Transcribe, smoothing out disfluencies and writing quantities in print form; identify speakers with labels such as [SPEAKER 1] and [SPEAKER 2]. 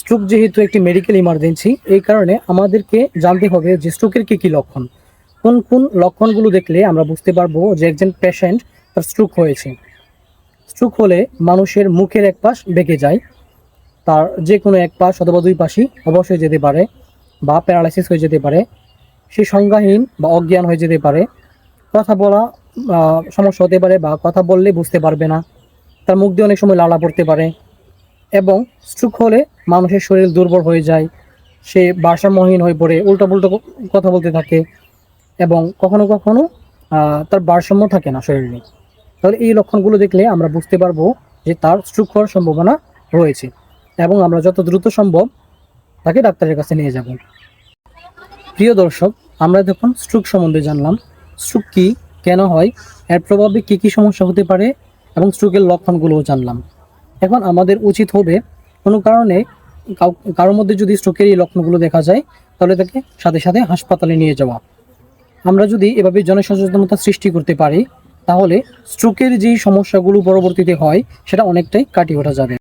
[SPEAKER 1] Stroke যেহেতু একটি medical emergency, এই কারণে আমাদেরকে জানতে হবে যে স্ট্রোকের কী লক্ষণ, কোন কোন লক্ষণগুলো দেখলে আমরা বুঝতে পারবো যে একজন পেশেন্ট তার স্ট্রোক হয়েছে। স্ট্রোক হলে মানুষের মুখের এক পাশ বেঁকে যায়, তার যে কোনো এক পাশ অথবা দুই পাশই অবশ্যই যেতে পারে, বা প্যারালাইসিস হয়ে যেতে পারে, সে সংজ্ঞাহীন বা অজ্ঞান হয়ে যেতে পারে, কথা বলা সমস্যা হতে পারে, বা কথা বললে বুঝতে পারবে না, তার মুখ দিয়ে অনেক সময় লালা পড়তে পারে। এবং স্ট্রোক হলে মানুষের শরীর দুর্বল হয়ে যায়, সে ভারসাম্যহীন হয়ে পড়ে, উল্টো কথা বলতে থাকে, এবং কখনো কখনো তার ভারসাম্য থাকে না শরীরে। তাহলে এই লক্ষণগুলো দেখলে আমরা বুঝতে পারবো যে তার স্ট্রোক হওয়ার সম্ভাবনা রয়েছে, এবং আমরা যত দ্রুত সম্ভব তাকে ডাক্তারের কাছে নিয়ে যাব। প্রিয় দর্শক, আমরা যখন স্ট্রোক সম্বন্ধে জানলাম, স্ট্রোক কী, কেন হয়, এর প্রভাবে কী কী সমস্যা হতে পারে, এবং স্ট্রোকের লক্ষণগুলোও জানলাম। এখন আমাদের উচিত হবে কোনো কারণে কারোর মধ্যে যদি স্ট্রোকের এই লক্ষণগুলো দেখা যায়, তাহলে তাকে সাথে সাথে হাসপাতালে নিয়ে যাওয়া। আমরা যদি এভাবে জনসচেতনতা সৃষ্টি করতে পারি, তাহলে স্ট্রোকের যেই সমস্যাগুলো পরবর্তীতে হয় সেটা অনেকটাই কাটিয়ে ওঠা যাবে।